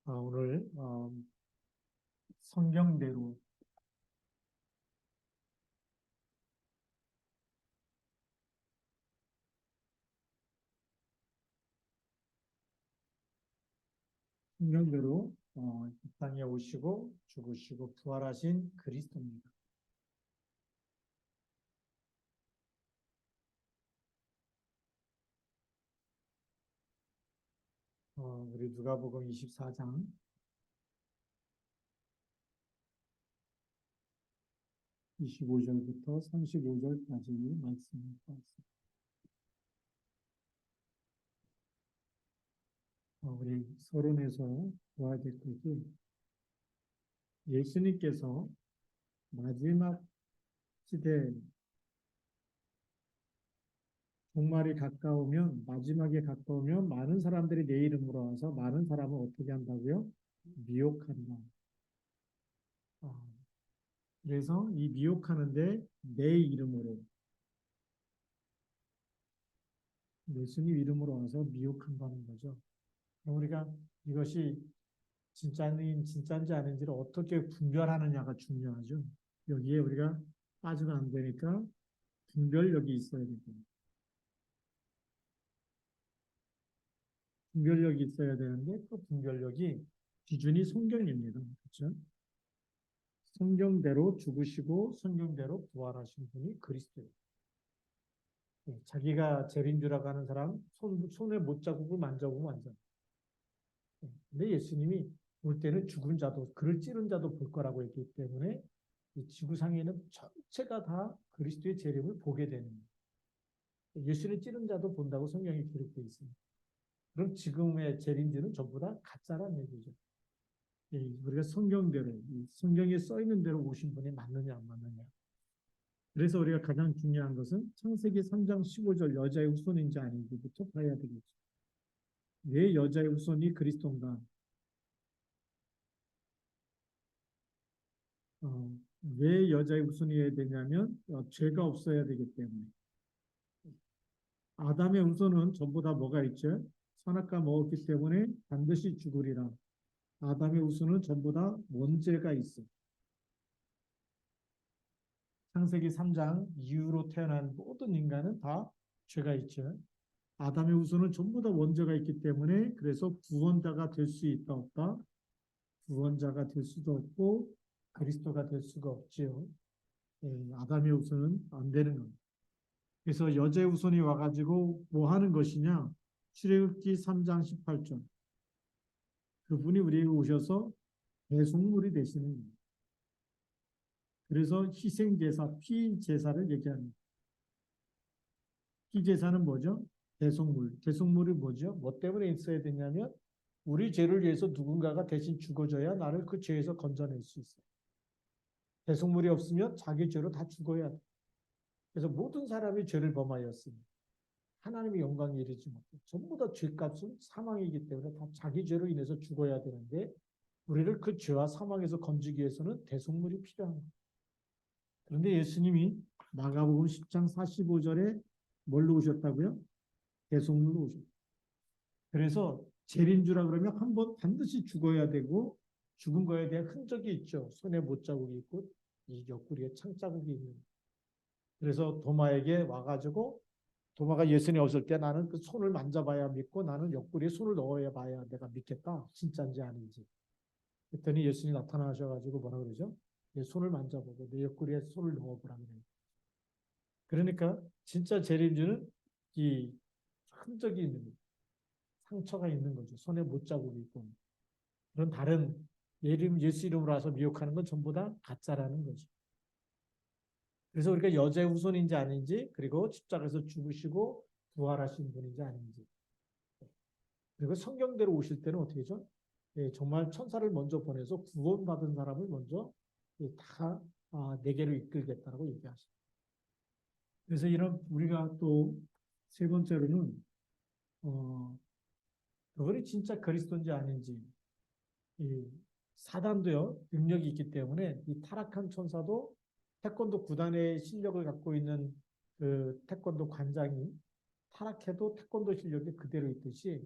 오늘 성경대로 성경대로 이 땅에 오시고 죽으시고 부활하신 그리스도입니다. 우리 누가복음 24장 25절부터 35절까지 말씀입니다. 우리 서론에서 보아야 될 것이 예수님께서 마지막 시대 종말이 가까우면 마지막에 가까우면 많은 사람들이 내 이름으로 와서 많은 사람을 어떻게 한다고요? 미혹한다. 그래서 이 미혹하는데 내 이름으로 예수님 이름으로 와서 미혹한다는 거죠. 우리가 이것이 진짜인지 아닌지를 어떻게 분별하느냐가 중요하죠. 여기에 우리가 빠지면 안 되니까 분별력이 있어야 됩니다. 분별력이 있어야 되는데 그 분별력이 기준이 성경입니다. 그렇죠? 성경대로 죽으시고 성경대로 부활하신 분이 그리스도예요. 자기가 죄인 줄 알아가는 사람 손에 못자국을 만져보면 완전. 근데 예수님이 올 때는 죽은 자도 그를 찌른 자도 볼 거라고 했기 때문에 이 지구상에 있는 전체가 다 그리스도의 재림을 보게 되는 거예요. 예수를 찌른 자도 본다고 성경에 기록되어 있습니다. 그럼 지금의 재림들은 전부 다 가짜란 얘기죠. 우리가 성경대로 성경에 써 있는 대로 오신 분이 맞느냐 안 맞느냐. 그래서 우리가 가장 중요한 것은 창세기 3장 15절 여자의 후손인지 아닌지부터 봐야 되겠죠. 왜 여자의 후손이 그리스도인가? 왜 여자의 후손이어야 되냐면 죄가 없어야 되기 때문에. 아담의 후손은 전부 다 뭐가 있죠? 선악과 먹었기 때문에 반드시 죽으리라. 아담의 후손은 전부 다 원죄가 있어. 창세기 3장 이후로 태어난 모든 인간은 다 죄가 있죠. 아담의 후손은 전부 다 원죄가 있기 때문에 그래서 구원자가 될 수 있다 없다? 구원자가 될 수도 없고 그리스도가 될 수가 없지요. 아담의 후손은 안 되는 겁니다. 그래서 여자의 후손이 와가지고 뭐 하는 것이냐? 출애굽기 3장 18절. 그분이 우리에게 오셔서 대속물이 되시는 거예요. 그래서 희생제사, 피제사를 얘기합니다. 피제사는 뭐죠? 대속물. 대속물이 뭐죠? 뭐 때문에 있어야 되냐면 우리 죄를 위해서 누군가가 대신 죽어줘야 나를 그 죄에서 건져낼 수 있어요. 대속물이 없으면 자기 죄로 다 죽어야 돼. 그래서 모든 사람이 죄를 범하였습니다. 하나님의 영광에 이르지 못해. 전부 다 죄값은 사망이기 때문에 다 자기 죄로 인해서 죽어야 되는데 우리를 그 죄와 사망에서 건지기 위해서는 대속물이 필요한 거예요. 그런데 예수님이 마가복음 10장 45절에 뭘로 오셨다고요? 대속물로 오셨어요. 그래서 재림주라 그러면 한번 반드시 죽어야 되고 죽은 거에 대한 흔적이 있죠. 손에 못자국이 있고 이 옆구리에 창자국이 있는. 그래서 도마에게 와가지고 도마가 예수님 없을 때 나는 그 손을 만져봐야 믿고 나는 옆구리에 손을 넣어야 봐야 내가 믿겠다. 진짜인지 아닌지. 그랬더니 예수님이 나타나셔가지고 뭐라 그러죠? 내 손을 만져보고 내 옆구리에 손을 넣어보라 그래요. 그러니까 진짜 재림주는 이 흔적이 있는 상처가 있는 거죠. 손에 못자국이 있고. 그런 다른 예수 이름으로 와서 미혹하는 건 전부 다 가짜라는 거죠. 그래서 우리가 여자의 후손인지 아닌지 그리고 십자가에서 죽으시고 부활하신 분인지 아닌지 그리고 성경대로 오실 때는 어떻게 하죠? 정말 천사를 먼저 보내서 구원받은 사람을 먼저 다 내게로 이끌겠다라고 얘기하시죠. 그래서 이런 우리가 또 세 번째로는 그분이 진짜 그리스도인지 아닌지 사단도요 능력이 있기 때문에 이 타락한 천사도 태권도 구단의 실력을 갖고 있는 그 태권도 관장이 타락해도 태권도 실력이 그대로 있듯이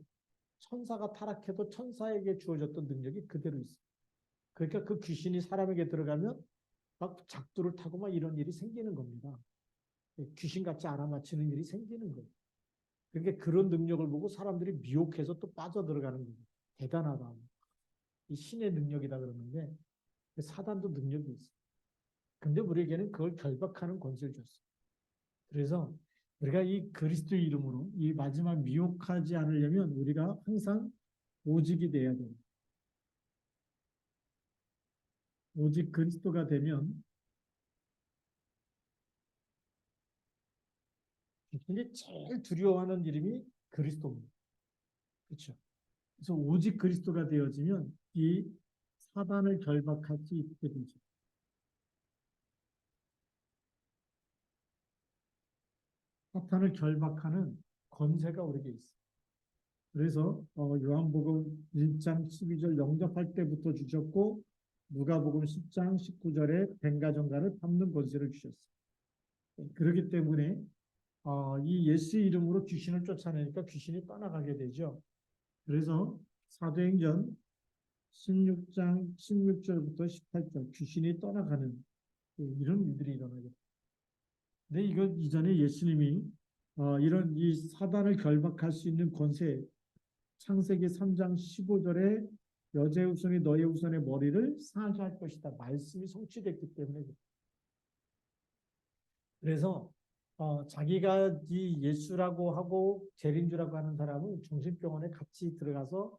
천사가 타락해도 천사에게 주어졌던 능력이 그대로 있어요. 그러니까 그 귀신이 사람에게 들어가면 막 작두를 타고 막 이런 일이 생기는 겁니다. 귀신같이 알아맞히는 일이 생기는 거예요. 그러니까 그런 능력을 보고 사람들이 미혹해서 또 빠져들어가는 거예요. 대단하다. 이 신의 능력이다 그러는데 사단도 능력이 있어요. 근데 우리에게는 그걸 결박하는 권세를 줬어요. 그래서 우리가 이 그리스도의 이름으로 이 마지막 미혹하지 않으려면 우리가 항상 오직이 돼야 돼요. 오직 그리스도가 되면 근데 제일 두려워하는 이름이 그리스도입니다. 그렇죠? 그래서 오직 그리스도가 되어지면 이 사단을 결박할 수 있게 되죠. 사탄을 결박하는 권세가 우리에게 있어요. 그래서 요한복음 1장 12절 영접할 때부터 주셨고 누가복음 10장 19절에 뱀과정갈을 밟는 권세를 주셨어요. 그렇기 때문에 이 예수 이름으로 귀신을 쫓아내니까 귀신이 떠나가게 되죠. 그래서 사도행전 16장 16절부터 18절 귀신이 떠나가는 이런 일들이 일어나게 됩니다. 근데 이거 이전에 예수님이 이런 이 사단을 결박할 수 있는 권세 창세기 3장 15절에 여자의 후손이 너의 후손의 머리를 상하게 할 것이다. 말씀이 성취됐기 때문에 그래서 자기가 이 예수라고 하고 재림주라고 하는 사람은 정신병원에 같이 들어가서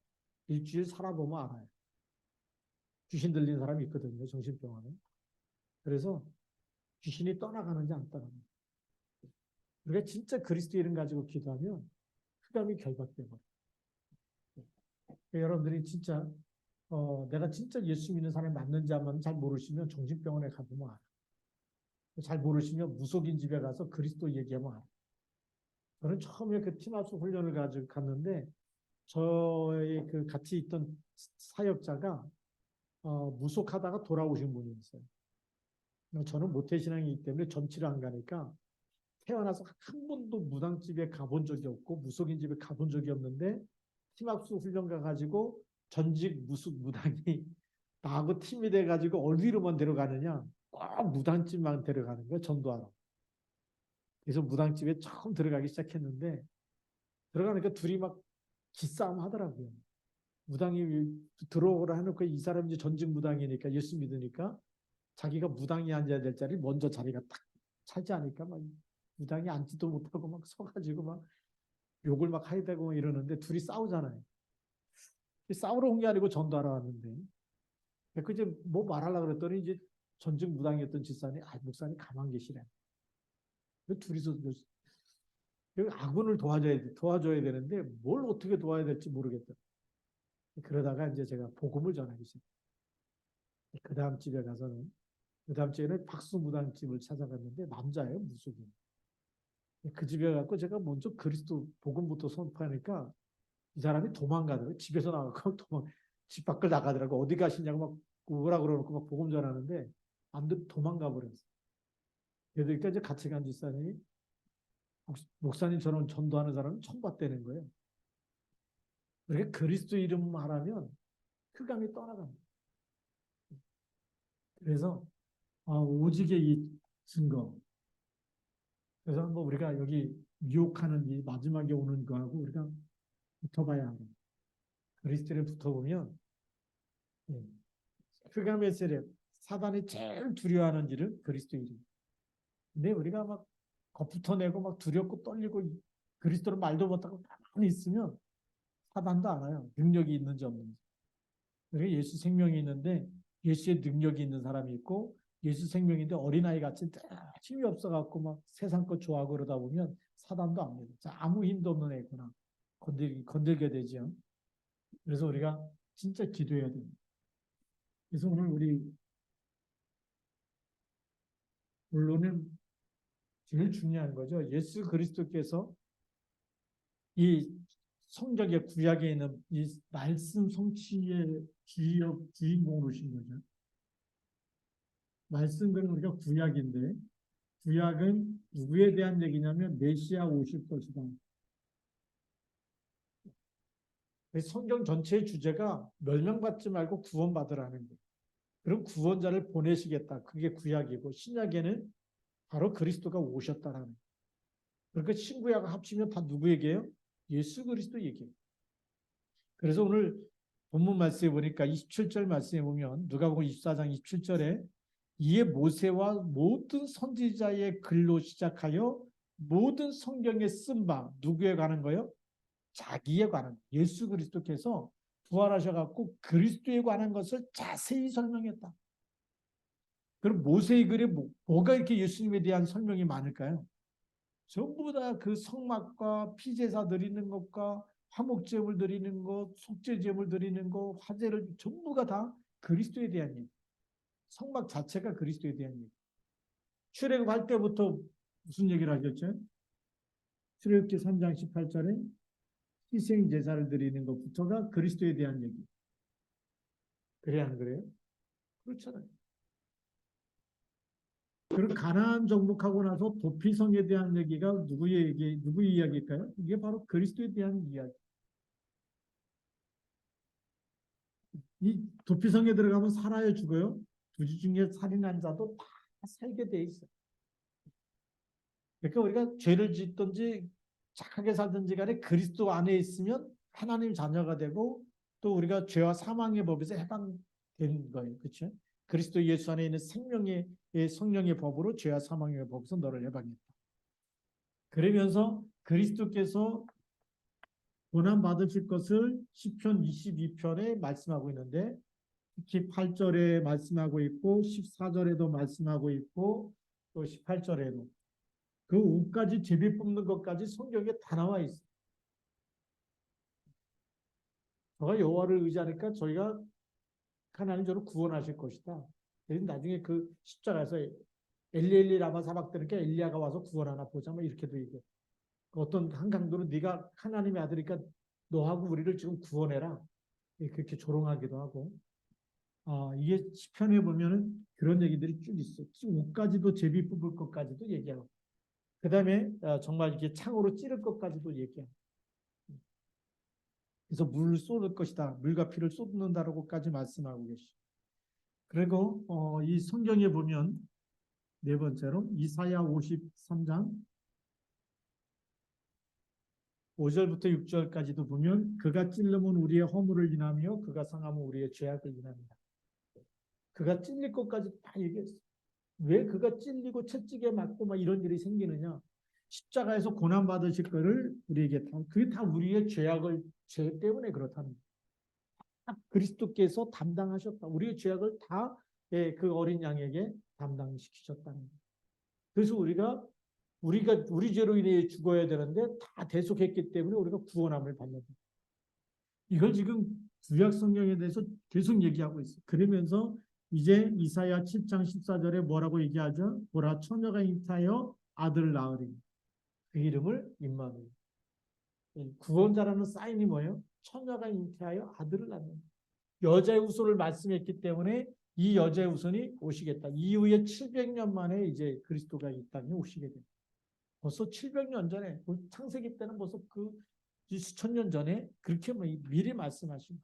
일주일 살아보면 알아요. 귀신 들린 사람이 있거든요. 정신병원에. 그래서 귀신이 떠나가는지 안 떠나가는지. 우리가 진짜 그리스도 이름 가지고 기도하면 흑암이 결박돼 버려요. 여러분들이 진짜 내가 진짜 예수 믿는 사람이 맞는지 한번 잘 모르시면 정신병원에 가보면 알아요. 잘 모르시면 무속인 집에 가서 그리스도 얘기하면 알아요. 저는 처음에 그 팀합수 훈련을 가지고 갔는데 저의 그 같이 있던 사역자가 무속하다가 돌아오신 분이었어요. 저는 모태신앙이기 때문에 전치를 안 가니까 태어나서 한 번도 무당집에 가본 적이 없고 무속인 집에 가본 적이 없는데 팀합수 훈련 가가지고 전직 무당이 나하고 팀이 돼가지고 어디로만 데려가느냐 꼭 무당집만 데려가는 거예요. 전도하러. 그래서 무당집에 처음 들어가기 시작했는데 들어가니까 둘이 막 기싸움 하더라고요. 무당이 들어오라 해놓고 이 사람이 이제 전직 무당이니까 예수 믿으니까 자기가 무당이 앉아야 될 자리 먼저 자리가 딱 차지하니까 막 무당이 앉지도 못하고 막 서가지고 막 욕을 막 하이대고 이러는데 둘이 싸우잖아요. 싸우러 온 게 아니고 전도하러 왔는데 그 이제 뭐 말하려고 그랬더니 이제 전직 무당이었던 집사님, 목사님 가만 계시래. 둘이서 아군을 도와줘야 되는데 뭘 어떻게 도와야 될지 모르겠다. 그러다가 이제 제가 복음을 전하기 시작했어요. 그 다음 집에 가서는 그 다음 주에는 박수 무당집을 찾아갔는데 남자예요, 무속인. 그 집에 가고 제가 먼저 그리스도 복음부터 선포하니까 이 사람이 도망가더라고요. 집에서 나가고 집 밖을 나가더라고. 어디 가시냐고 막 뭐라 그러놓고 막 복음 전하는데 안 돼, 도망가 버렸어요. 그러니까 이제 같이 간 집사님이 목사님처럼 전도하는 사람은 처음 봤다는 거예요. 그러니까 그리스도 이름 말하면 흑암이 떠나갑니다. 그래서 오직의 이 증거. 그래서 한번 우리가 여기 미혹하는 이 마지막에 오는 거하고 우리가 붙어봐야 합니다. 그리스도를 붙어보면 흑암의 세력, 사단이 제일 두려워하는 일은 그리스도의 이름. 근데 우리가 막 겁부터내고 막 두렵고 떨리고 그리스도를 말도 못하고 가만히 있으면 사단도 알아요. 능력이 있는지 없는지. 그러니까 예수 생명이 있는데 예수의 능력이 있는 사람이 있고 예수 생명인데 어린아이 같이 힘이 없어갖고 막 세상 것 좋아하고 그러다 보면 사단도 압니다. 아무 힘도 없는 애구나. 건들게 되죠. 그래서 우리가 진짜 기도해야 됩니다. 그래서 오늘 우리 본론은 제일 중요한 거죠. 예수 그리스도께서 이 성경의 구약에 있는 이 말씀 성취의 주인공으로 오신 거죠. 말씀은 우리가 구약인데 구약은 누구에 대한 얘기냐면 메시아 오실 것이다. 성경 전체의 주제가 멸망받지 말고 구원받으라는 거예요. 그럼 구원자를 보내시겠다. 그게 구약이고 신약에는 바로 그리스도가 오셨다라는 거예요. 그러니까 신구약 합치면 다 누구 얘기예요? 예수 그리스도 얘기예요. 그래서 오늘 본문 말씀에 보니까 27절 말씀에 보면 누가복음 24장 27절에 이에 모세와 모든 선지자의 글로 시작하여 모든 성경에 쓴 바 누구에 관한 거예요? 자기에 관한 예수 그리스도께서 부활하셔갖고 그리스도에 관한 것을 자세히 설명했다. 그럼 모세의 글에 뭐가 이렇게 예수님에 대한 설명이 많을까요? 전부 다 그 성막과 피제사 드리는 것과 화목제물 드리는 것, 속죄제물 드리는 것, 화제를 전부가 다 그리스도에 대한 얘기. 성막 자체가 그리스도에 대한 얘기. 출애굽할 때부터 무슨 얘기를 하셨죠? 출애굽기 3장 18절에 희생 제사를 드리는 것부터가 그리스도에 대한 얘기. 그래 안 그래요? 그렇잖아요. 그리고 가나안 정복하고 나서 도피성에 대한 얘기가 누구의 이야기일까요? 이게 바로 그리스도에 대한 이야기. 이 도피성에 들어가면 살아야 죽어요. 두 주 중에 살인한 자도 다 살게 돼 있어요. 그러니까 우리가 죄를 짓든지 착하게 살든지 간에 그리스도 안에 있으면 하나님 자녀가 되고 또 우리가 죄와 사망의 법에서 해방된 거예요. 그렇죠? 그리스도 예수 안에 있는 생명의 성령의 법으로 죄와 사망의 법에서 너를 해방했다. 그러면서 그리스도께서 고난 받으실 것을 시편 22편에 말씀하고 있는데 특히 8절에 말씀하고 있고 14절에도 말씀하고 있고 또 18절에도 그 옷까지 제비 뽑는 것까지 성경에 다 나와 있어요. 저가 여호와를 의지하니까 저희가 하나님 저를 구원하실 것이다. 그래서 나중에 그 십자가에서 엘리 라마 사박 들으니까 엘리야가 와서 구원하나 보자 뭐 이렇게도 얘기해. 어떤 한 강도는 네가 하나님의 아들이니까 너하고 우리를 지금 구원해라. 그렇게 조롱하기도 하고. 이게 시편에 보면은 그런 얘기들이 쭉 있어. 옷까지도 제비 뽑을 것까지도 얘기하고. 그 다음에 정말 이게 창으로 찌를 것까지도 얘기하고. 그래서 물을 쏟을 것이다. 물과 피를 쏟는다라고까지 말씀하고 계시죠. 그리고 이 성경에 보면 네 번째로 이사야 53장 5절부터 6절까지도 보면 그가 찔르면 우리의 허물을 인하며 그가 상하면 우리의 죄악을 인합니다. 그가 찔릴 것까지 다 얘기했어요. 왜 그가 찔리고 채찍에 맞고 막 이런 일이 생기느냐? 십자가에서 고난 받으실 거를 우리에게 그게 다 우리의 죄 때문에 그렇다는 거예요. 그리스도께서 담당하셨다. 우리의 죄악을 다 그 어린 양에게 담당시키셨다는 거예요. 그래서 우리가 우리 죄로 인해 죽어야 되는데 다 대속했기 때문에 우리가 구원함을 받는 거예요. 이걸 지금 구약 성경에 대해서 계속 얘기하고 있어요. 그러면서 이제 이사야 7장 14절에 뭐라고 얘기하죠? 보라 처녀가 잉타하여 아들을 낳으리. 그 이름을 임마누엘. 구원자라는 사인이 뭐예요? 처녀가 잉태하여 아들을 낳는. 여자의 후손을 말씀했기 때문에 이 여자의 후손이 오시겠다. 이후에 700년 만에 이제 그리스도가 이 땅에 오시게 됩니다. 벌써 700년 전에 창세기 때는 벌써 그 수천 년 전에 그렇게 미리 말씀하신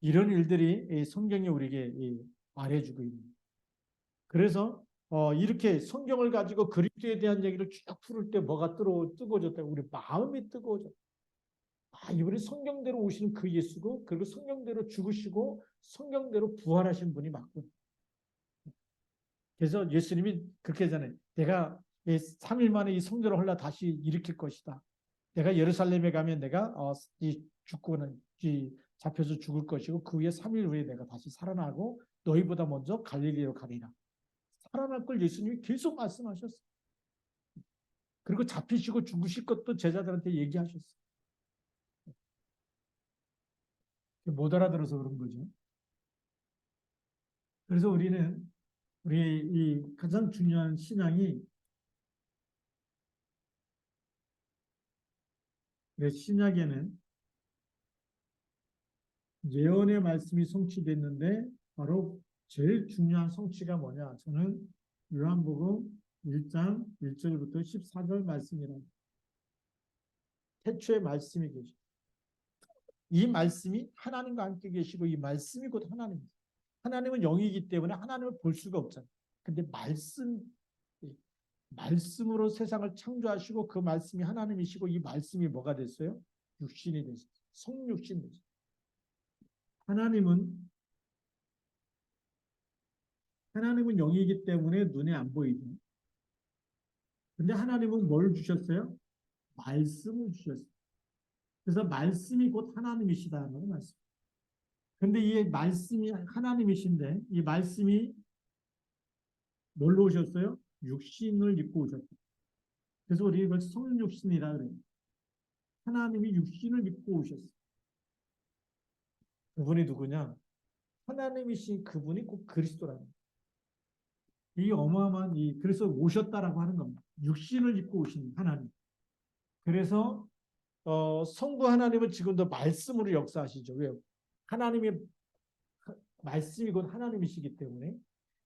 이런 일들이 성경이 우리에게 말해주고 있는. 그래서 이렇게 성경을 가지고 그리스도에 대한 얘기를 쭉 풀을 때 뭐가 뜨거워졌다. 우리 마음이 뜨거워졌다. 이번에 성경대로 오시는 그 예수고 그리고 성경대로 죽으시고 성경대로 부활하신 분이 맞군. 그래서 예수님이 그렇게 하잖아요. 내가 3일 만에 이 성전을 헐라 다시 일으킬 것이다. 내가 예루살렘에 가면 내가 죽고는 잡혀서 죽을 것이고 그 후에 3일 후에 내가 다시 살아나고 너희보다 먼저 갈릴리로 가리라. 살아날 걸 예수님이 계속 말씀하셨어요. 그리고 잡히시고 죽으실 것도 제자들한테 얘기하셨어요. 못 알아들어서 그런 거죠. 그래서 우리 이 가장 중요한 신앙이 신약에는 예언의 말씀이 성취됐는데 바로 제일 중요한 성취가 뭐냐? 저는 요한복음 1장 1절부터 14절 말씀이랍니다. 태초에 말씀이 계시고 이 말씀이 하나님과 함께 계시고 이 말씀이 곧 하나님입니다. 하나님은 영이기 때문에 하나님을 볼 수가 없잖아요. 근데 말씀으로 세상을 창조하시고 그 말씀이 하나님이시고 이 말씀이 뭐가 됐어요? 육신이 됐어요. 성육신 됐어요. 하나님은 영이기 때문에 눈에 안 보이죠. 근데 하나님은 뭘 주셨어요? 말씀을 주셨어요. 그래서 말씀이 곧 하나님이시다는 말씀. 근데 이 말씀이 하나님이신데 이 말씀이 뭘로 오셨어요? 육신을 입고 오셨어요. 그래서 우리 이걸 성육신이라 그래요. 하나님이 육신을 입고 오셨어요. 그분이 누구냐? 하나님이신 그분이 꼭 그리스도라는 거예요. 이 어마어마한 그래서 오셨다라고 하는 겁니다. 육신을 입고 오신 하나님. 그래서 성부 하나님은 지금도 말씀으로 역사하시죠. 왜요? 하나님의 말씀이 곧 하나님이시기 때문에.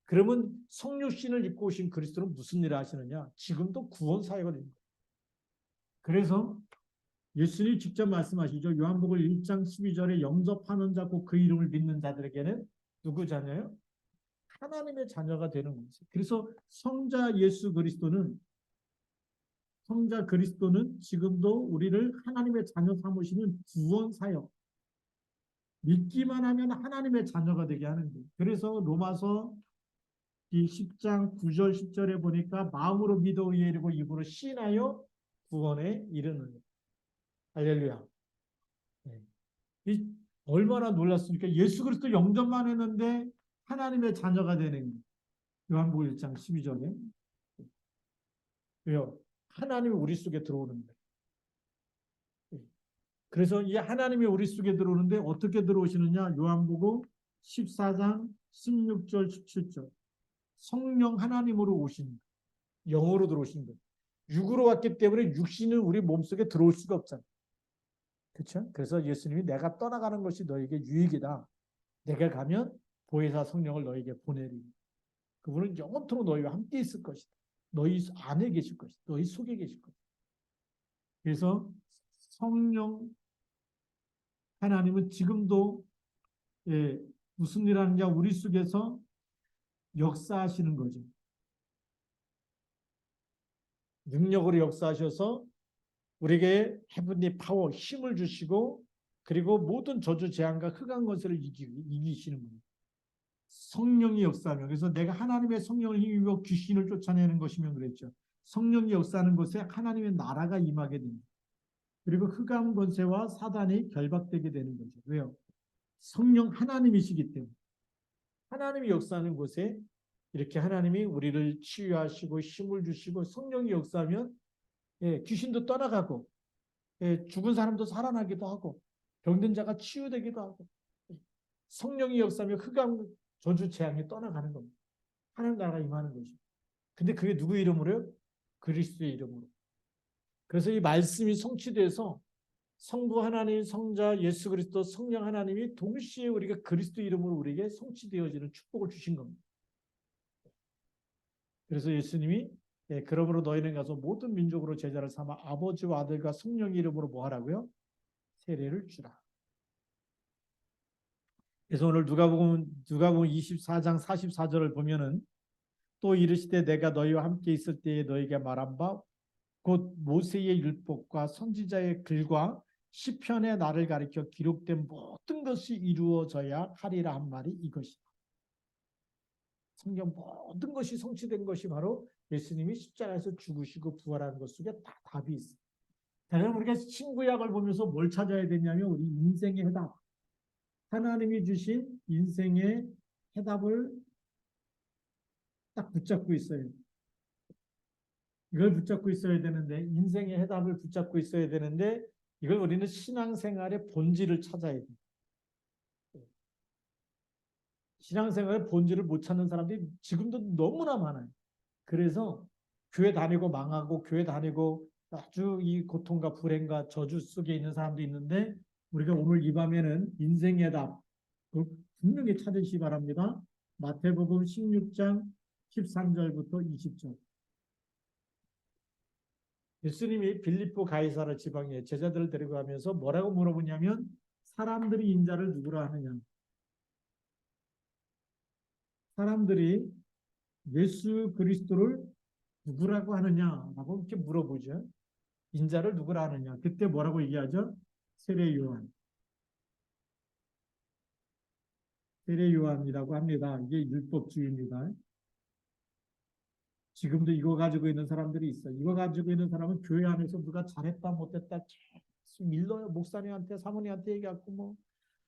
그러면 성육신을 입고 오신 그리스도는 무슨 일을 하시느냐? 지금도 구원 사역을 합니다. 그래서 예수님이 직접 말씀하시죠. 요한복음 1장 12절에 영접하는 자 곧 그 이름을 믿는 자들에게는 누구 자녀요? 하나님의 자녀가 되는 거죠. 그래서 성자 그리스도는 지금도 우리를 하나님의 자녀 삼으시는 구원 사역, 믿기만 하면 하나님의 자녀가 되게 하는 거예요. 그래서 로마서 이 10장 9절 10절에 보니까 마음으로 믿어 의에 이르고 입으로 시인하여 구원에 이르는. 할렐루야. 네. 얼마나 놀랐습니까? 예수 그리스도 영접만 했는데 하나님의 자녀가 되는 거예요. 요한복음 1장 12절에. 왜요? 하나님이 우리 속에 들어오는 거예요. 그래서 이 하나님이 우리 속에 들어오는데 어떻게 들어오시느냐? 요한복음 14장 16절 17절. 성령 하나님으로 오신, 영으로 들어오신 거예요. 육으로 왔기 때문에 육신은 우리 몸속에 들어올 수가 없잖아요. 그렇죠? 그래서 예수님이 내가 떠나가는 것이 너에게 유익이다. 내가 가면 보혜사 성령을 너에게 보내리. 그분은 영원토록 너희와 함께 있을 것이다. 너희 안에 계실 것이다. 너희 속에 계실 것이다. 그래서 성령 하나님은 지금도 무슨 일 하느냐? 우리 속에서 역사하시는 거죠. 능력으로 역사하셔서 우리에게 헤븐리 파워, 힘을 주시고 그리고 모든 저주, 재앙과 흑암 권세를 이기시는 거예요. 성령이 역사하면. 그래서 내가 하나님의 성령을 힘입어 귀신을 쫓아내는 것이면 그랬죠. 성령이 역사하는 곳에 하나님의 나라가 임하게 됩니다. 그리고 흑암 권세와 사단이 결박되게 되는 거죠. 왜요? 성령 하나님이시기 때문에. 하나님이 역사하는 곳에 이렇게 하나님이 우리를 치유하시고 힘을 주시고 성령이 역사하면 귀신도 떠나가고 죽은 사람도 살아나기도 하고 병든 자가 치유되기도 하고 성령이 역사하면 흑암 저주 재앙이 떠나가는 겁니다. 하나님 나라가 임하는 거죠. 근데 그게 누구 이름으로요? 그리스도의 이름으로. 그래서 이 말씀이 성취돼서 성부 하나님, 성자 예수 그리스도, 성령 하나님이 동시에 우리가 그리스도 이름으로 우리에게 성취되어지는 축복을 주신 겁니다. 그래서 예수님이 그러므로 너희는 가서 모든 민족으로 제자를 삼아 아버지와 아들과 성령 이름으로 뭐 하라고요? 세례를 주라. 그래서 오늘 누가복음 24장 44절을 보면은 또 이르시되 내가 너희와 함께 있을 때에 너희에게 말한 바 곧 모세의 율법과 선지자의 글과 시편의 나를 가리켜 기록된 모든 것이 이루어져야 하리라 한 말이 이것이다. 성경 모든 것이 성취된 것이 바로 예수님이 십자가에서 죽으시고 부활하는 것 속에 다 답이 있어요. 그럼 우리가 신구약을 보면서 뭘 찾아야 되냐면 우리 인생의 해답. 하나님이 주신 인생의 해답을 딱 붙잡고 있어요. 이걸 붙잡고 있어야 되는데 인생의 해답을 붙잡고 있어야 되는데 이걸 우리는 신앙생활의 본질을 찾아야 돼요. 신앙생활의 본질을 못 찾는 사람들이 지금도 너무나 많아요. 그래서 교회 다니고 망하고 교회 다니고 아주 이 고통과 불행과 저주 속에 있는 사람도 있는데 우리가 오늘 이 밤에는 인생의 답 분명히 찾으시기 바랍니다. 마태복음 16장 13절부터 20절. 예수님이 빌립보 가이사라 지방에 제자들을 데리고 가면서 뭐라고 물어보냐면 사람들이 인자를 누구라 하느냐? 사람들이 예수 그리스도를 누구라고 하느냐라고 이렇게 물어보죠. 인자를 누구라 하느냐? 그때 뭐라고 얘기하죠? 세례 요한. 세례 요한이라고 합니다. 이게 율법주의입니다. 지금도 이거 가지고 있는 사람들이 있어. 이거 가지고 있는 사람은 교회 안에서 누가 잘했다 못했다 계속 밀러요. 목사님한테 사모님한테 얘기하고 뭐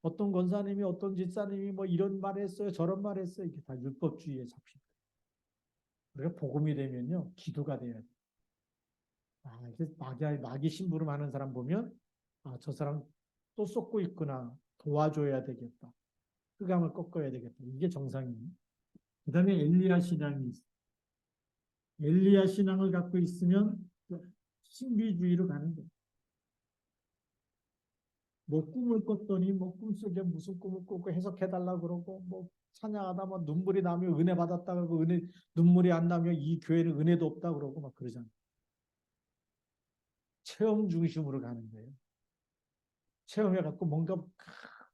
어떤 권사님이 어떤 집사님이 뭐 이런 말 했어요. 저런 말 했어요. 이게 다 율법주의에 잡힙니다. 우리가 복음이 되면요. 기도가 돼야 돼. 이게 마귀 심부름 하는 사람 보면 저 사람 또 쏟고 있구나. 도와줘야 되겠다. 흑암을 꺾어야 되겠다. 이게 정상이에요. 그 다음에 엘리야 신앙이 있어요. 엘리야 신앙을 갖고 있으면 신비주의로 가는 거예요. 뭐 꿈을 꿨더니 뭐 꿈속에 무슨 꿈을 꾸고 해석해달라고 그러고 뭐 찬양하다 뭐 눈물이 나면 은혜 받았다 그러고 눈물이 안 나면 이 교회는 은혜도 없다 그러고 막 그러잖아요. 체험 중심으로 가는 거예요. 체험해갖고 뭔가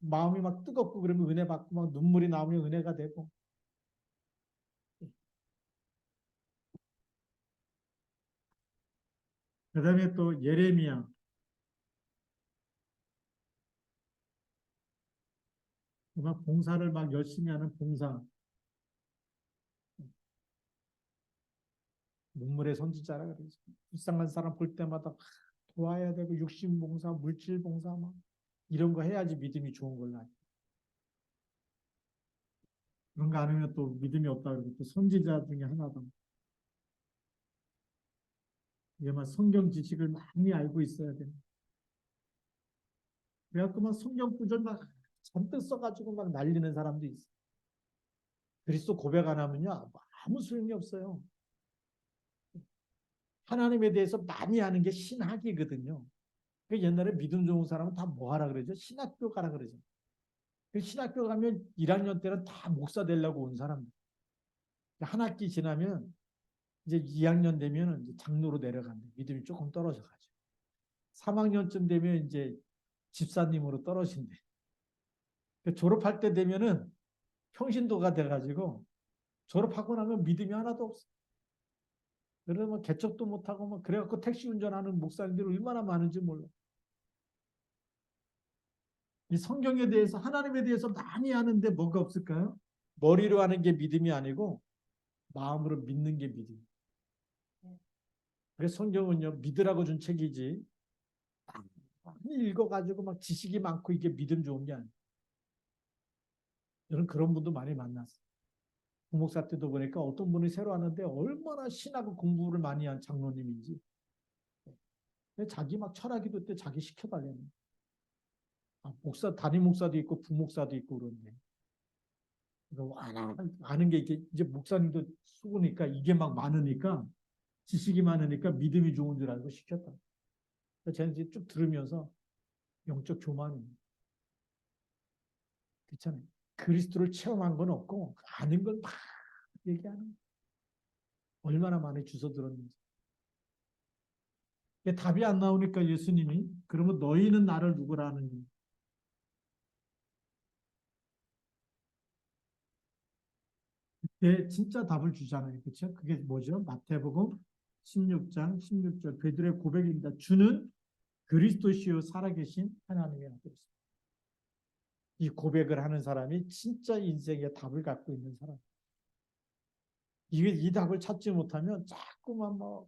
마음이 막 뜨겁고 그러면 은혜 받고 막 눈물이 나오면 은혜가 되고. 그 다음에 또 예레미야. 막 봉사를 막 열심히 하는 봉사. 눈물의 선지자라 그러죠. 불쌍한 사람 볼 때마다 도와야 되고 육신 봉사, 물질 봉사 막 이런 거 해야지 믿음이 좋은 걸로 알죠. 그런 거 안 하면 또 믿음이 없다 그러고 또 선지자 중에 하나다. 이게 막 성경 지식을 많이 알고 있어야 돼. 그래갖고 막 성경 구절 막 잔뜩 써가지고 막 날리는 사람도 있어. 그리스도 고백 안 하면요 아무 소용이 없어요. 하나님에 대해서 많이 아는 게 신학이거든요. 그 옛날에 믿음 좋은 사람은 다 뭐 하라 그러죠? 신학교 가라 그러죠. 그 신학교 가면 1학년 때는 다 목사 되려고 온 사람들. 한 학기 지나면 이제 2학년 되면 이제 장로로 내려간대. 믿음이 조금 떨어져가지고. 3학년쯤 되면 이제 집사님으로 떨어진대. 졸업할 때 되면은 평신도가 돼가지고 졸업하고 나면 믿음이 하나도 없어. 그러면 개척도 못하고 막 그래갖고 택시 운전하는 목사님들이 얼마나 많은지 몰라. 이 성경에 대해서 하나님에 대해서 많이 아는데 뭐가 없을까요? 머리로 하는 게 믿음이 아니고 마음으로 믿는 게 믿음. 그래서 성경은요 믿으라고 준 책이지 많이 읽어가지고 막 지식이 많고 이게 믿음 좋은 게 아니에요. 저는 그런 분도 많이 만났어요. 부목사 때도 보니까 어떤 분이 새로 왔는데 얼마나 신하고 공부를 많이 한 장로님인지. 자기 막 철학기도 때 자기 시켜달라는. 목사 담임 목사도 있고 부목사도 있고 그런데. 아는 게 이제 목사님도 수고니까 이게 막 많으니까 지식이 많으니까 믿음이 좋은 줄 알고 시켰다. 저는 이제 쭉 들으면서 영적 교만이 그렇잖아요. 그리스도를 체험한 건 없고 아는 걸 막 얘기하는 얼마나 많이 주워 들었는지. 답이 안 나오니까 예수님이 그러면 너희는 나를 누구라 하느냐. 진짜 답을 주잖아요. 그렇죠? 그게 뭐죠? 마태복음 16장 16절 베드로의 고백입니다. 주는 그리스도시요 살아계신 하나님의 아들이십니다. 이 고백을 하는 사람이 진짜 인생의 답을 갖고 있는 사람. 이 답을 찾지 못하면 자꾸만 뭐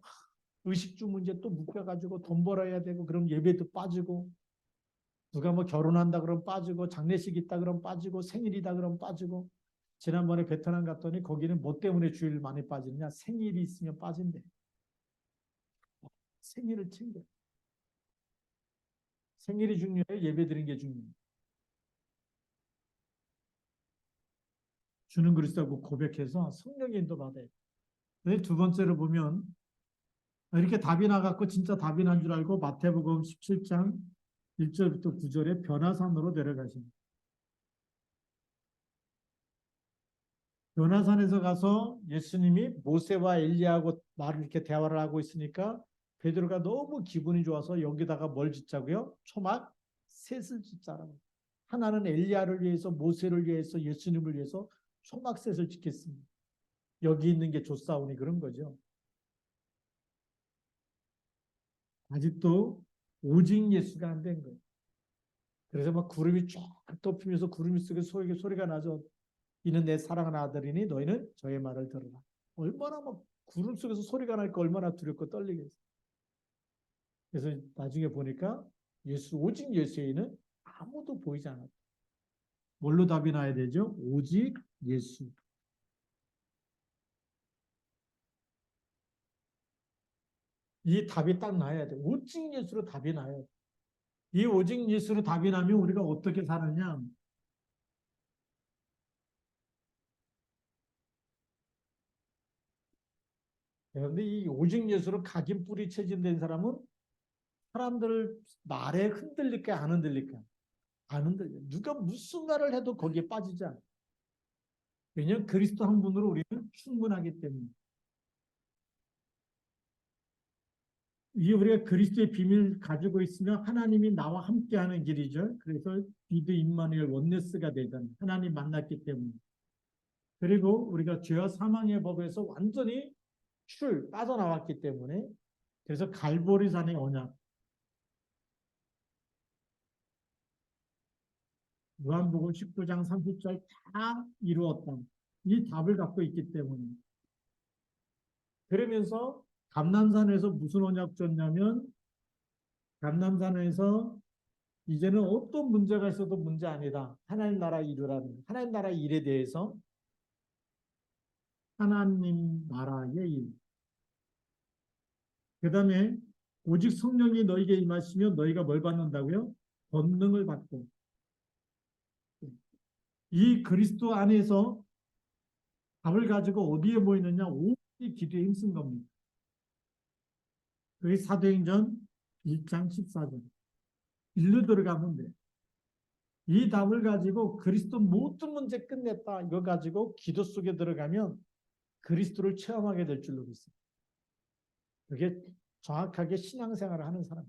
의식주 문제 또 묶여가지고 돈 벌어야 되고 그럼 예배도 빠지고 누가 뭐 결혼한다 그러면 빠지고 장례식 있다 그러면 빠지고 생일이다 그러면 빠지고 지난번에 베트남 갔더니 거기는 뭐 때문에 주일 많이 빠지느냐 생일이 있으면 빠진대. 생일을 챙겨. 생일이 중요해요? 예배 드린 게 중요해요? 주는 그리스도라고 고백해서 성령의 인도 받아요. 두 번째로 보면 이렇게 답이 나갖고 진짜 답이 난 줄 알고 마태복음 17장 1절부터 9절에 변화산으로 내려가십니다. 변화산에서 가서 예수님이 모세와 엘리야하고 말을 이렇게 대화를 하고 있으니까 베드로가 너무 기분이 좋아서 여기다가 뭘 짓자고요? 초막 셋을 짓자라고. 하나는 엘리야를 위해서, 모세를 위해서, 예수님을 위해서 초막셋을 지켰습니다. 여기 있는 게 조사오니 그런 거죠. 아직도 오직 예수가 안 된 거예요. 그래서 막 구름이 쫙 덮이면서 구름 속에서 소리가 나죠. 이는 내 사랑하는 아들이니 너희는 저의 말을 들으라. 얼마나 막 구름 속에서 소리가 나니까 얼마나 두렵고 떨리겠어요. 그래서 나중에 보니까 오직 예수에는 아무도 보이지 않았다. 뭘로 답이 나야 되죠? 오직 예수. 이 답이 딱 나야 돼. 오직 예수로 답이 나야 돼. 이 오직 예수로 답이 나면 우리가 어떻게 사느냐? 그런데 이 오직 예수로 각인 뿌리 체질된 사람은 사람들 말에 흔들릴까 안 흔들릴까? 안 흔들려. 누가 무슨 말을 해도 거기에 빠지지 않아. 왜냐하면 그리스도 한 분으로 우리는 충분하기 때문에. 이 우리가 그리스도의 비밀을 가지고 있으면 하나님이 나와 함께하는 길이죠. 그래서 비드 임마누엘 원네스가 되던 하나님 만났기 때문에. 그리고 우리가 죄와 사망의 법에서 완전히 빠져나왔기 때문에 그래서 갈보리산의 언약, 요한복음 19장 30절 다 이루었다. 이 답을 갖고 있기 때문에. 그러면서 감람산에서 무슨 언약 줬냐면 감람산에서 이제는 어떤 문제가 있어도 문제 아니다. 하나님 나라 이루라는 하나님 나라 일에 대해서 하나님 나라의 일. 그 다음에 오직 성령이 너에게 임하시면 너희가 뭘 받는다고요? 권능을 받고. 이 그리스도 안에서 답을 가지고 어디에 모이느냐? 오직 기도에 힘쓴 겁니다. 그게 사도행전 1장 14절. 일로 들어가면 돼. 이 답을 가지고 그리스도 모든 문제 끝냈다. 이거 가지고 기도 속에 들어가면 그리스도를 체험하게 될 줄로 믿습니다. 그게 정확하게 신앙생활을 하는 사람.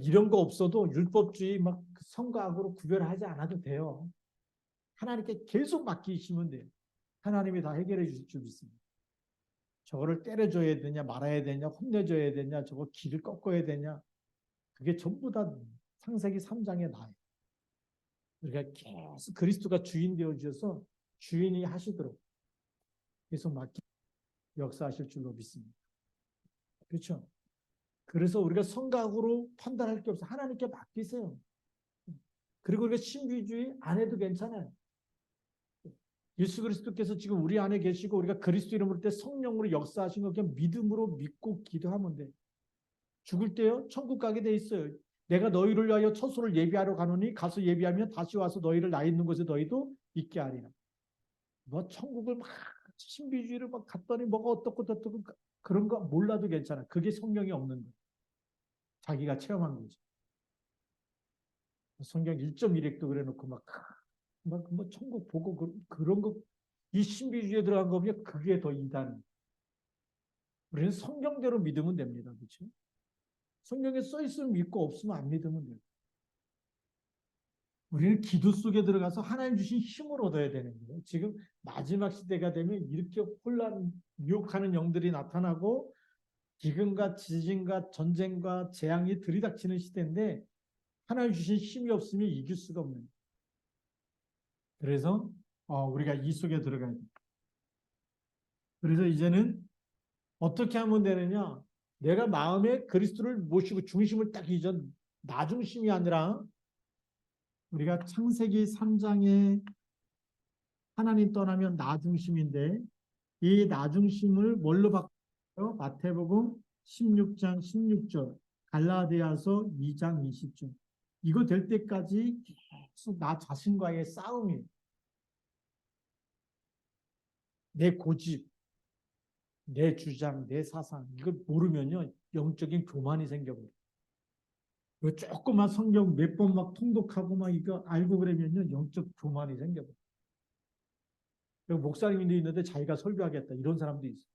이런 거 없어도 율법주의 막 성과 악으로 구별하지 않아도 돼요. 하나님께 계속 맡기시면 돼요. 하나님이 다 해결해 주실 줄 믿습니다. 저거를 때려줘야 되냐, 말아야 되냐, 혼내줘야 되냐, 저거 길을 꺾어야 되냐. 그게 전부 다 창세기 3장에 나와요. 우리가 계속 그리스도가 주인 되어 주셔서 주인이 하시도록 계속 맡기 역사하실 줄로 믿습니다. 그렇죠? 그래서 우리가 성각으로 판단할 게 없어. 하나님께 맡기세요. 그리고 우리가 신비주의 안 해도 괜찮아요. 예수 그리스도께서 지금 우리 안에 계시고 우리가 그리스도 이름으로 때 성령으로 역사하신 거 그냥 믿음으로 믿고 기도하면 돼. 죽을 때요 천국 가게 돼 있어요. 내가 너희를 위하여 처소를 예비하러 가노니 가서 예비하면 다시 와서 너희를 나 있는 곳에 너희도 있게 하리라. 뭐 천국을 막 신비주의를 막 갔더니 뭐가 어떻고 그런 거 몰라도 괜찮아. 그게 성경이 없는 거야. 자기가 체험한 거지. 성경 1.1핵도 그래놓고 뭐 천국 보고 그런 거, 이 신비주의에 들어간 거면 그게 더 이단. 우리는 성경대로 믿으면 됩니다. 그렇죠? 성경에 써 있으면 믿고 없으면 안 믿으면 돼요. 우리는 기도 속에 들어가서 하나님 주신 힘을 얻어야 되는 거예요. 지금 마지막 시대가 되면 이렇게 유혹하는 영들이 나타나고 기근과 지진과 전쟁과 재앙이 들이닥치는 시대인데 하나님 주신 힘이 없으면 이길 수가 없는 거예요. 그래서 우리가 이 속에 들어가야 돼요. 그래서 이제는 어떻게 하면 되느냐? 내가 마음에 그리스도를 모시고 중심을 딱 잊어 나 중심이 아니라 우리가 창세기 3장에 하나님 떠나면 나 중심인데 이 나 중심을 뭘로 바꿔요? 마태복음 16장 16절, 갈라디아서 2장 20절. 이거 될 때까지 계속 나 자신과의 싸움이에요. 내 고집, 내 주장, 내 사상 이걸 모르면요 영적인 교만이 생겨버려요. 조금만 성경 몇 번 막 통독하고 막 이거 알고 그러면요 영적 교만이 생겨버려요. 목사님도 있는데 자기가 설교하겠다 이런 사람도 있어요.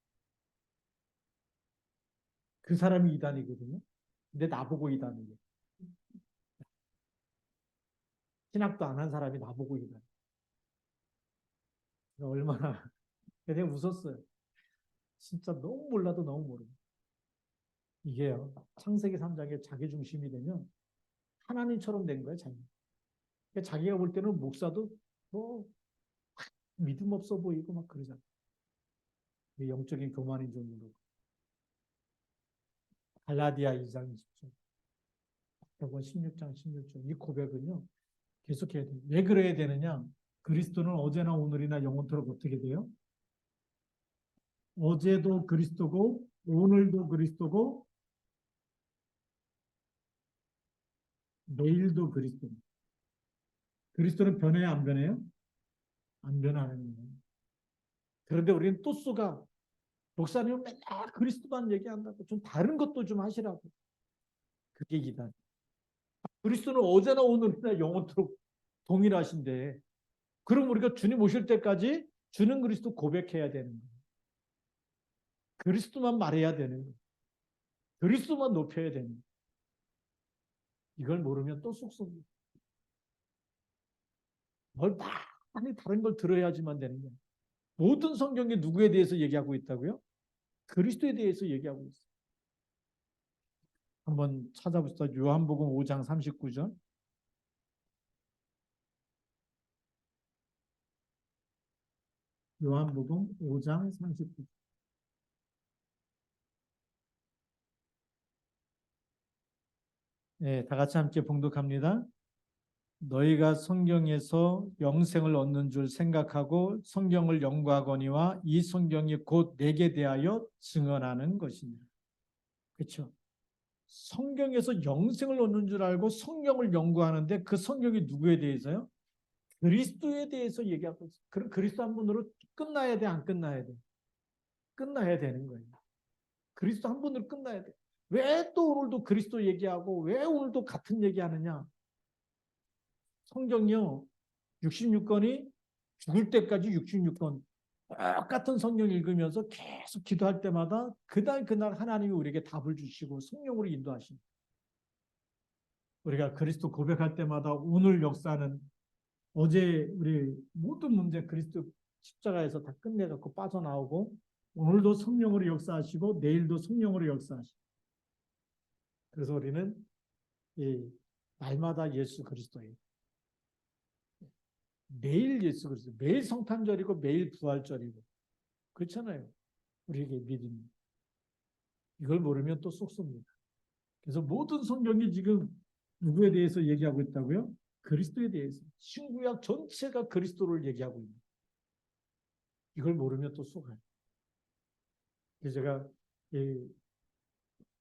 그 사람이 이단이거든요. 근데 나보고 이단이에요. 신학도 안 한 사람이 나보고 이래. 얼마나 내가 웃었어요. 진짜 너무 몰라도 너무 모르고. 이게요. 창세기 3장에 자기 중심이 되면 하나님처럼 된 거예요, 자기. 그러니까 자기가 볼 때는 목사도 뭐 믿음 없어 보이고 막 그러잖아요. 영적인 교만인 줄 모르고. 갈라디아 2장 20절, 요번 16장 16절. 이 고백은요, 계속해야 돼요. 왜 그래야 되느냐? 그리스도는 어제나 오늘이나 영원토록 어떻게 돼요? 어제도 그리스도고, 오늘도 그리스도고, 내일도 그리스도. 그리스도는 변해요, 안 변해요? 안 변하는 거예요. 그런데 우리는 또 쏘가 목사님은 맨날 그리스도만 얘기한다고 좀 다른 것도 좀 하시라고. 그게 이단. 그리스도는 어제나 오늘이나 영원토록 동일하신데, 그럼 우리가 주님 오실 때까지 주는 그리스도 고백해야 되는 거예요. 그리스도만 말해야 되는 거예요. 그리스도만 높여야 되는 거예요. 이걸 모르면 또 쏙쏙 뭘 많이 다른 걸 들어야지만 되는 거예요. 모든 성경이 누구에 대해서 얘기하고 있다고요? 그리스도에 대해서 얘기하고 있어요. 한번 찾아봅시다. 요한복음 5장 39절. 요한복음 5장 39절. 네, 다 같이 함께 봉독합니다. 너희가 성경에서 영생을 얻는 줄 생각하고 성경을 연구하거니와 이 성경이 곧 내게 대하여 증언하는 것이니라. 그렇죠? 성경에서 영생을 얻는 줄 알고 성경을 연구하는데 그 성경이 누구에 대해서요? 그리스도에 대해서 얘기하고 있어요. 그럼 그리스도 한 분으로 끝나야 돼, 안 끝나야 돼? 끝나야 되는 거예요. 그리스도 한 분으로 끝나야 돼. 왜 또 오늘도 그리스도 얘기하고 왜 오늘도 같은 얘기하느냐? 성경이요. 66권이 죽을 때까지 66권 똑같은 성경 읽으면서 계속 기도할 때마다 그날 하나님이 우리에게 답을 주시고 성령으로 인도하십니다. 우리가 그리스도 고백할 때마다 오늘 역사는 어제 우리 모든 문제 그리스도 십자가에서 다 끝내갖고 빠져나오고 오늘도 성령으로 역사하시고 내일도 성령으로 역사하시고 그래서 우리는 이 날마다 예수 그리스도예요. 매일 예수 그리스도, 매일 성탄절이고 매일 부활절이고 그렇잖아요. 우리에게 믿음이. 이걸 모르면 또 쏙쏙입니다. 그래서 모든 성경이 지금 누구에 대해서 얘기하고 있다고요? 그리스도에 대해서. 신구약 전체가 그리스도를 얘기하고 있는. 이걸 모르면 또 쏙아요. 그래서 제가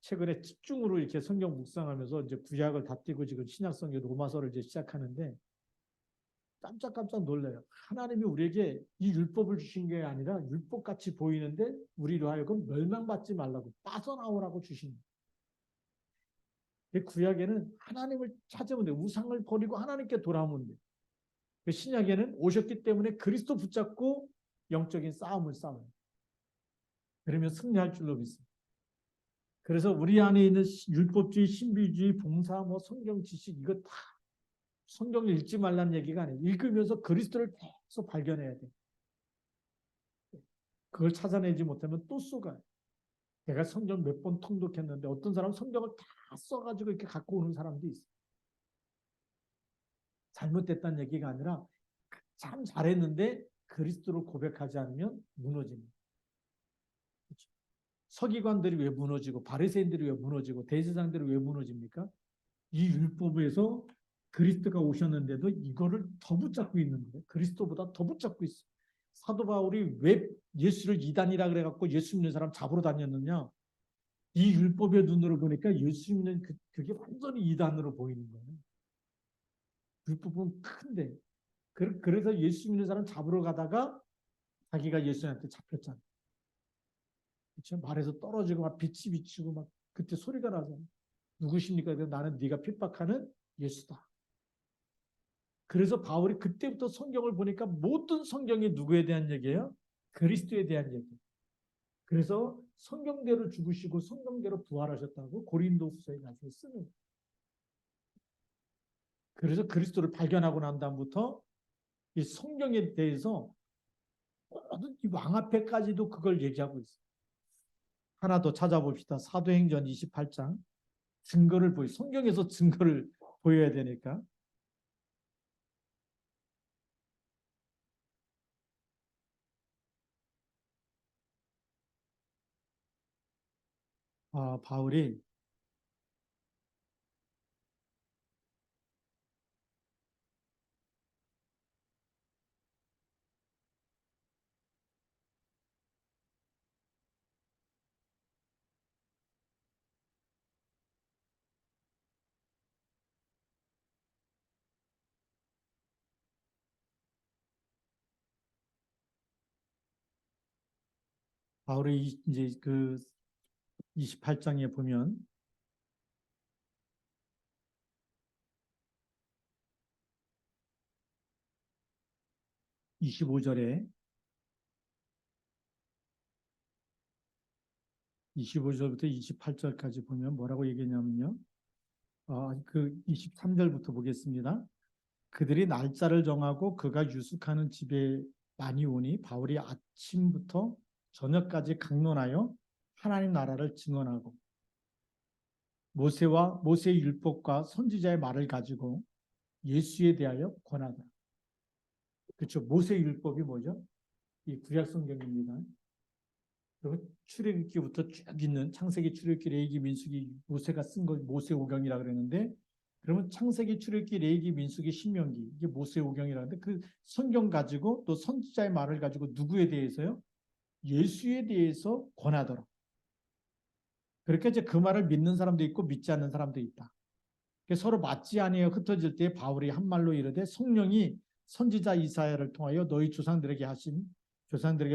최근에 집중으로 이렇게 성경 묵상하면서 이제 구약을 다 띄고 지금 신약 성경 로마서를 이제 시작하는데 깜짝깜짝 놀라요. 하나님이 우리에게 이 율법을 주신 게 아니라 율법같이 보이는데 우리로 하여금 멸망받지 말라고 빠져나오라고 주신 거예요. 구약에는 하나님을 찾으면 돼. 우상을 버리고 하나님께 돌아오면 돼. 신약에는 오셨기 때문에 그리스도 붙잡고 영적인 싸움을 싸워요. 그러면 승리할 줄로 믿습니다. 그래서 우리 안에 있는 율법주의, 신비주의, 봉사, 뭐 성경 지식 이거 다 성경을 읽지 말라는 얘기가 아니에요. 읽으면서 그리스도를 계속 발견해야 돼. 그걸 찾아내지 못하면 또 쏘가요. 내가 성경 몇 번 통독했는데 어떤 사람은 성경을 다 써가지고 이렇게 갖고 오는 사람도 있어요. 잘못됐다는 얘기가 아니라 참 잘했는데 그리스도를 고백하지 않으면 무너집니다. 그렇죠? 서기관들이 왜 무너지고 바리새인들이 왜 무너지고 대제사장들이 왜 무너집니까? 이 율법에서 그리스도가 오셨는데도 이거를 더 붙잡고 있는 거예요. 그리스도보다 더 붙잡고 있어요. 사도 바울이 왜 예수를 이단이라 그래갖고 예수 믿는 사람 잡으러 다녔느냐? 이 율법의 눈으로 보니까 예수 믿는 그게 완전히 이단으로 보이는 거예요. 율법은 큰데. 그래서 예수 믿는 사람 잡으러 가다가 자기가 예수님한테 잡혔잖아요. 그렇죠? 말에서 떨어지고 막 빛이 비치고 막 그때 소리가 나잖아요. 누구십니까? 나는 네가 핍박하는 예수다. 그래서 바울이 그때부터 성경을 보니까 모든 성경이 누구에 대한 얘기예요? 그리스도에 대한 얘기. 그래서 성경대로 죽으시고 성경대로 부활하셨다고 고린도후서에 나중에 쓰는. 그래서 그리스도를 발견하고 난 다음부터 이 성경에 대해서 모든 이왕 앞에까지도 그걸 얘기하고 있어요. 하나 더 찾아봅시다. 사도행전 28장. 증거를 성경에서 증거를 보여야 되니까. 바울이 이제 그 28장에 보면 25절에 25절부터 28절까지 보면 뭐라고 얘기했냐면요. 그 23절부터 보겠습니다. 그들이 날짜를 정하고 그가 유숙하는 집에 많이 오니 바울이 아침부터 저녁까지 강론하여 하나님 나라를 증언하고 모세의 율법과 선지자의 말을 가지고 예수에 대하여 권하다. 그렇죠. 모세의 율법이 뭐죠? 이 구약 성경입니다. 그리고 출애굽기부터 쭉 있는 창세기, 출애굽기, 레위기, 민수기, 모세가 쓴 거 모세오경이라 그러는데, 그러면 창세기, 출애굽기, 레위기, 민수기, 신명기, 이게 모세오경이라는데, 그 성경 가지고 또 선지자의 말을 가지고 누구에 대해서요? 예수에 대해서 권하더라. 그렇게 이제 그 말을 믿는 사람도 있고 믿지 않는 사람도 있다. 서로 맞지 아니하여 흩어질 때 바울이 한 말로 이르되 성령이 선지자 이사야를 통하여 너희 조상들에게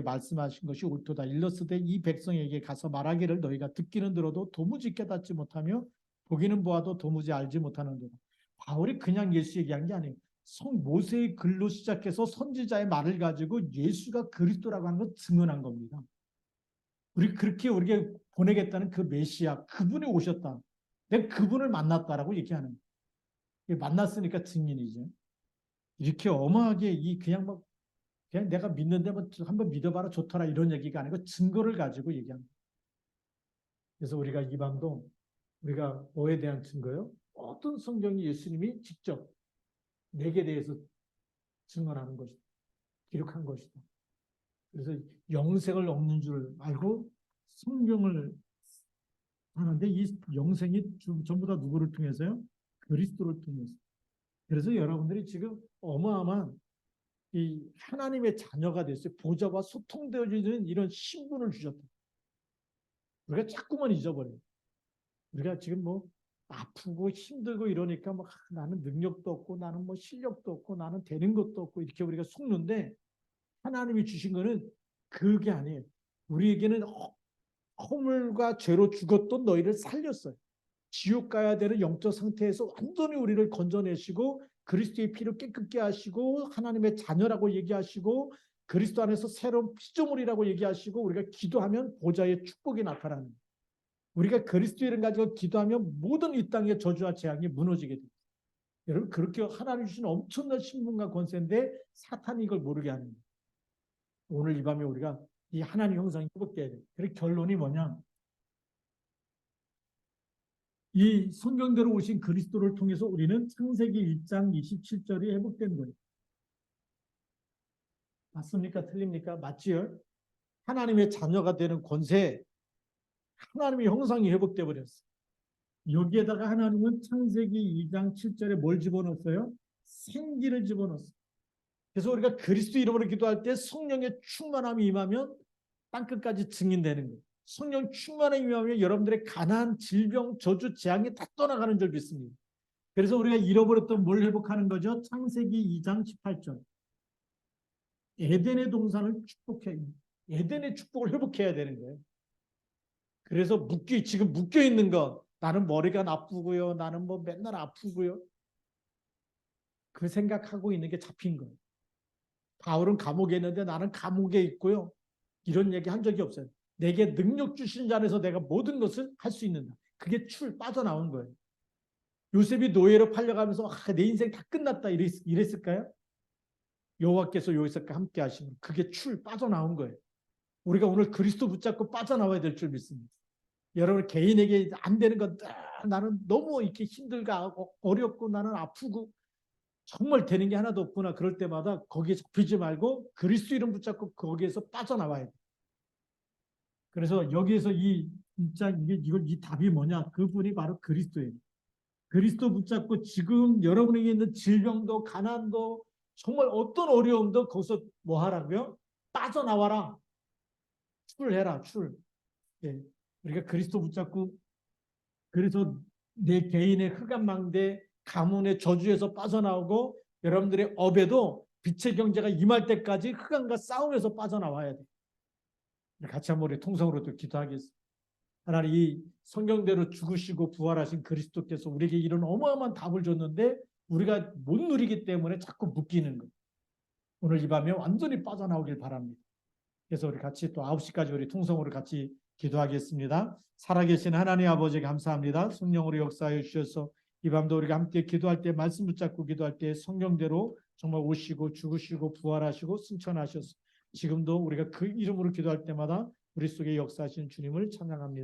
말씀하신 것이 옳도다. 일러스되 이 백성에게 가서 말하기를 너희가 듣기는 들어도 도무지 깨닫지 못하며 보기는 보아도 도무지 알지 못하는도다. 바울이 그냥 예수 얘기한 게 아니에요. 모세의 글로 시작해서 선지자의 말을 가지고 예수가 그리스도라고 하는 걸 증언한 겁니다. 그렇게 우리가 보내겠다는 그 메시아, 그분이 오셨다. 내가 그분을 만났다라고 얘기하는. 만났으니까 증인이죠. 이렇게 어마하게 그냥 그냥 내가 믿는데 한번 믿어봐라 좋더라 이런 얘기가 아니고 증거를 가지고 얘기합니다. 그래서 우리가 이 방도 우리가 뭐에 대한 증거요? 어떤 성경이 예수님이 직접 내게 대해서 증언하는 것이다. 기록한 것이다. 그래서 영생을 얻는 줄 알고 성경을 하는데 이 영생이 전부 다 누구를 통해서요? 그리스도를 통해서. 그래서 여러분들이 지금 어마어마한 이 하나님의 자녀가 됐어요. 보좌와 소통되어지는 이런 신분을 주셨다. 우리가 자꾸만 잊어버려요. 우리가 지금 뭐 아프고 힘들고 이러니까 뭐 나는 능력도 없고 나는 뭐 실력도 없고 나는 되는 것도 없고 이렇게 우리가 속는데 하나님이 주신 거는 그게 아니에요. 우리에게는 허물과 죄로 죽었던 너희를 살렸어요. 지옥 가야 되는 영적 상태에서 완전히 우리를 건져내시고 그리스도의 피를 깨끗게 하시고 하나님의 자녀라고 얘기하시고 그리스도 안에서 새로운 피조물이라고 얘기하시고 우리가 기도하면 보좌의 축복이 나타나는 거예요. 우리가 그리스도 이름 가지고 기도하면 모든 이 땅의 저주와 재앙이 무너지게 됩니다. 여러분 그렇게 하나님 주신 엄청난 신분과 권세인데 사탄이 이걸 모르게 하는 거예요. 오늘 이 밤에 우리가 이 하나님 형상이 회복돼야 돼요. 그래서 결론이 뭐냐? 이 성경대로 오신 그리스도를 통해서 우리는 창세기 1장 27절이 회복된 거예요. 맞습니까? 틀립니까? 맞지요? 하나님의 자녀가 되는 권세, 하나님의 형상이 회복돼 버렸어요. 여기에다가 하나님은 창세기 2장 7절에 뭘 집어넣었어요? 생기를 집어넣었어요. 그래서 우리가 그리스도 이름으로 기도할 때 성령의 충만함이 임하면 땅끝까지 증인되는 거예요. 성령 충만함이 임하면 여러분들의 가난, 질병, 저주, 재앙이 다 떠나가는 줄 믿습니다. 그래서 우리가 잃어버렸던 뭘 회복하는 거죠? 창세기 2장 18절. 에덴의 동산을 에덴의 축복을 회복해야 되는 거예요. 그래서 지금 묶여 있는 것, 나는 머리가 나쁘고요, 나는 뭐 맨날 아프고요. 그 생각하고 있는 게 잡힌 거예요. 바울은 감옥에 있는데 나는 감옥에 있고요. 이런 얘기 한 적이 없어요. 내게 능력 주신 자 안에서 내가 모든 것을 할 수 있는다. 그게 빠져나온 거예요. 요셉이 노예로 팔려가면서 내 인생 다 끝났다 이랬을까요? 여호와께서 요셉과 함께 하시면 그게 빠져나온 거예요. 우리가 오늘 그리스도 붙잡고 빠져나와야 될 줄 믿습니다. 여러분 개인에게 안 되는 건 나는 너무 이렇게 힘들고 어렵고 나는 아프고 정말 되는 게 하나도 없구나. 그럴 때마다 거기에 잡히지 말고 그리스도 이름 붙잡고 거기에서 빠져나와야 돼. 그래서 여기에서 이 답이 뭐냐? 그분이 바로 그리스도예요. 그리스도 붙잡고 지금 여러분에게 있는 질병도 가난도 정말 어떤 어려움도 거기서 뭐 하라고요? 빠져나와라. 출해라. 예. 우리가 그리스도 붙잡고 그래서 내 개인의 흑암망대 가문의 저주에서 빠져나오고 여러분들의 업에도 빛의 경제가 임할 때까지 흑암과 싸움에서 빠져나와야 돼. 같이 한번 우리 통성으로 또 기도하겠습니다. 하나님 이 성경대로 죽으시고 부활하신 그리스도께서 우리에게 이런 어마어마한 답을 줬는데 우리가 못 누리기 때문에 자꾸 묶이는 거예요. 오늘 이 밤에 완전히 빠져나오길 바랍니다. 그래서 우리 같이 또 9시까지 우리 통성으로 같이 기도하겠습니다. 살아계신 하나님 아버지 감사합니다. 성령으로 역사하여 주셔서 이 밤도 우리가 함께 기도할 때 말씀 붙잡고 기도할 때 성경대로 정말 오시고 죽으시고 부활하시고 승천하셔서 지금도 우리가 그 이름으로 기도할 때마다 우리 속에 역사하신 주님을 찬양합니다.